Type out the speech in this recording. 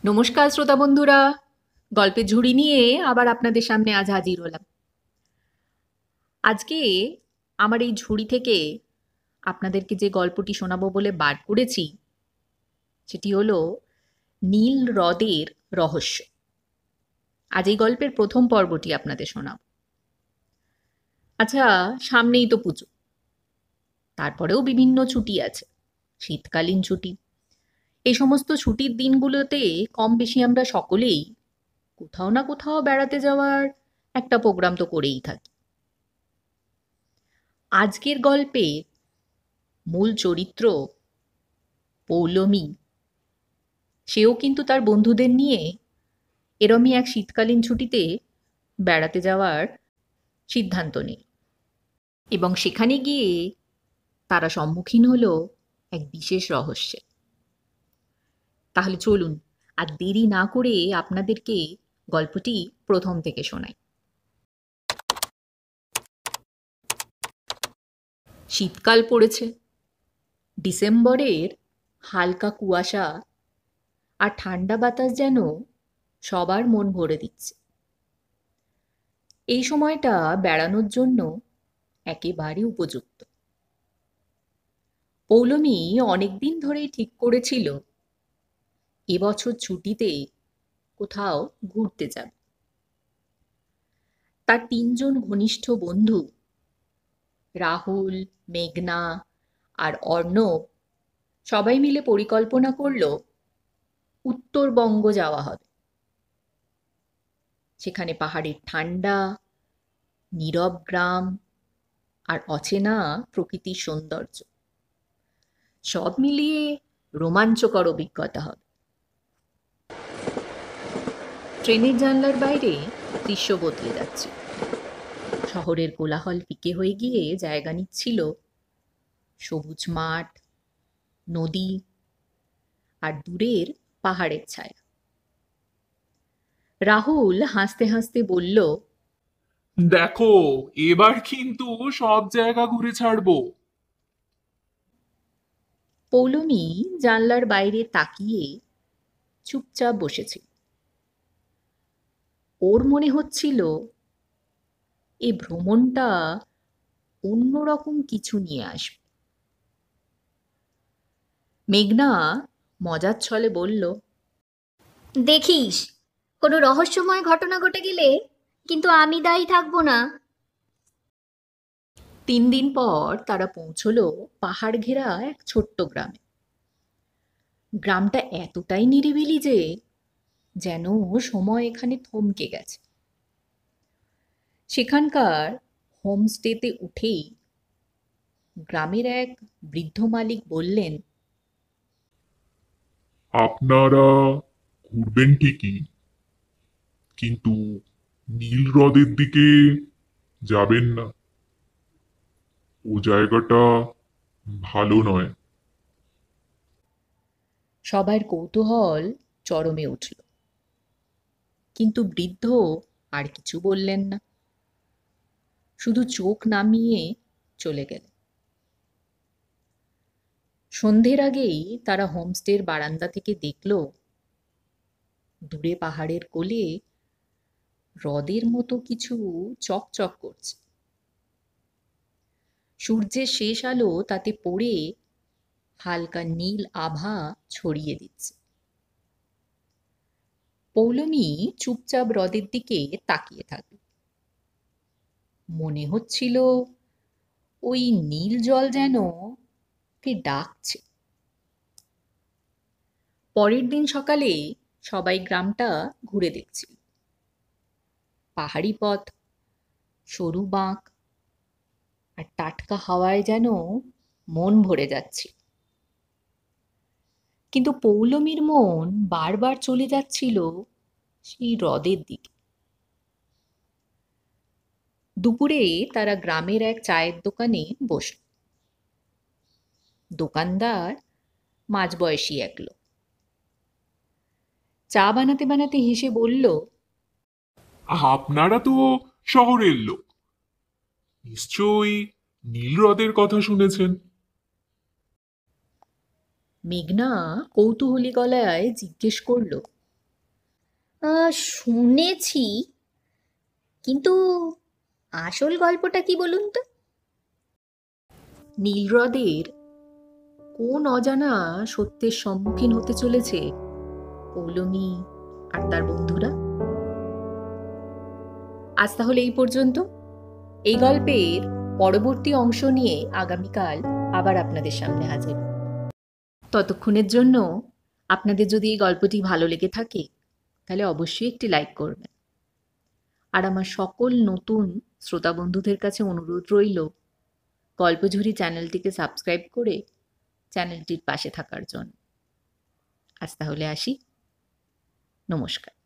নমস্কার শ্রোতা বন্ধুরা, গল্পের ঝুড়ি নিয়ে আবার আপনাদের সামনে আজ হাজির হলাম। আজকে আমার এই ঝুড়ি থেকে আপনাদেরকে যে গল্পটি শোনাবো বলে বার করেছি সেটি হলো নীল হ্রদের রহস্য। আজ এই গল্পের প্রথম পর্বটি আপনাদের শোনাব। আচ্ছা, সামনেই তো পুজো, তারপরেও বিভিন্ন ছুটি আছে, শীতকালীন ছুটি। এই সমস্ত ছুটির দিনগুলোতে কম বেশি আমরা সকলেই কোথাও না কোথাও বেড়াতে যাওয়ার একটা প্রোগ্রাম তো করেই থাকি। আজকের গল্পে মূল চরিত্র পৌলমী, সেও কিন্তু তার বন্ধুদের নিয়ে এরমই এক শীতকালীন ছুটিতে বেড়াতে যাওয়ার সিদ্ধান্ত নিল, এবং সেখানে গিয়ে তারা সম্মুখীন হলো এক বিশেষ রহস্যে। তাহলে চলুন আর দেরি না করে আপনাদেরকে গল্পটি প্রথম থেকে শোনাই। শীতকাল পড়েছে, ডিসেম্বরের হালকা কুয়াশা আর ঠান্ডা বাতাস যেন সবার মন ভরে দিচ্ছে। এই সময়টা বেড়ানোর জন্য একেবারে উপযুক্ত। পৌলমী অনেকদিন ধরেই ঠিক করেছিল এবছর ছুটিতে কোথাও ঘুরতে যাবে। তার তিনজন ঘনিষ্ঠ বন্ধু রাহুল, মেঘনা আর অর্ণব সবাই মিলে পরিকল্পনা করলো উত্তরবঙ্গ যাওয়া হবে। সেখানে পাহাড়ের ঠান্ডা, নীরব গ্রাম আর অচেনা প্রকৃতির সৌন্দর্য সব মিলিয়ে রোমাঞ্চকর অভিজ্ঞতা হবে। ট্রেনের জানলার বাইরে দৃশ্য বদলে যাচ্ছে। শহরের কোলাহল ফিকে হয়ে গিয়ে জায়গা নিচ্ছিল সবুজ মাঠ, নদী আর দূরের পাহাড়ের ছায়া। রাহুল হাসতে হাসতে বলল, দেখো, এবার কিন্তু সব জায়গা ঘুরে ছাড়বো। পৌলমী জানলার বাইরে তাকিয়ে চুপচাপ বসেছিল। ওর মনে হচ্ছিল এই ভ্রমণটা অন্যরকম কিছু নিয়ে আসবে। মেঘনা মজার ছলে বলল, দেখিস, কোনো রহস্যময় ঘটনা ঘটে গেলে কিন্তু আমি দায়ী থাকবো না। 3 দিন পর তারা পৌঁছলো পাহাড় ঘেরা এক ছোট্ট গ্রামে। গ্রামটা এতটাই নিরিবিলি যে যেন সময় এখানে থমকে গেছে। সেখানকার হোমস্টেতে উঠেই গ্রামের এক বৃদ্ধ মালিক বললেন, আপনারা ঘুরবেন ঠিকই, কিন্তু নীল হ্রদের দিকে যাবেন না। ও জায়গাটা ভালো নয়। সবার কৌতূহল চরমে উঠল, কিন্তু বৃদ্ধ আর কিছু বললেন না, শুধু চোখ নামিয়ে চলে গেলেন। সন্ধ্যের আগেই তারা হোমস্টের বারান্দা থেকে দেখল দূরে পাহাড়ের কোলে হ্রদের মতো কিছু চকচক করছে। সূর্যের শেষ আলো তাতে পড়ে হালকা নীল আভা ছড়িয়ে দিচ্ছে। পৌলমী চুপচাপ হ্রদের দিকে তাকিয়ে থাকল। মনে হচ্ছিল ওই নীল জল যেন কে ডাকছে। পরের দিন সকালে সবাই গ্রামটা ঘুরে দেখছিল। পাহাড়ি পথ, সরু বাঁক আর টাটকা হাওয়ায় যেন মন ভরে যাচ্ছে। কিন্তু পৌলমীর মন বারবার চলে যাচ্ছিল সেই হ্রদের দিকে। দুপুরে তারা গ্রামের এক চায়ের দোকানে বসল। দোকানদার মাঝবয়সী এক লোক। চা বানাতে বানাতে হেসে বলল, আপনারা তো শহরের লোক, নিশ্চয়ই নীল হ্রদের কথা শুনেছেন। মেঘনা কৌতূহলী গলায় জিজ্ঞেস করল, শুনেছি, কিন্তু আসল গল্পটা কি বলুন তো? নীল হ্রদের কোন অজানা সত্যের সম্মুখীন হতে চলেছে পৌলমী আর তার বন্ধুরা? আজ তাহলে এই পর্যন্ত। এই গল্পের পরবর্তী অংশ নিয়ে আগামীকাল আবার আপনাদের সামনে হাজির। ততক্ষণের জন্য আপনাদের যদি এই গল্পটি ভালো লেগে থাকে তাহলে অবশ্যই একটি লাইক করবেন। আর আমার সকল নতুন শ্রোতা বন্ধুদের কাছে অনুরোধ রইল গল্পঝুরি চ্যানেলটিকে সাবস্ক্রাইব করে চ্যানেলটির পাশে থাকার জন্য। আজ তাহলে আসি। নমস্কার।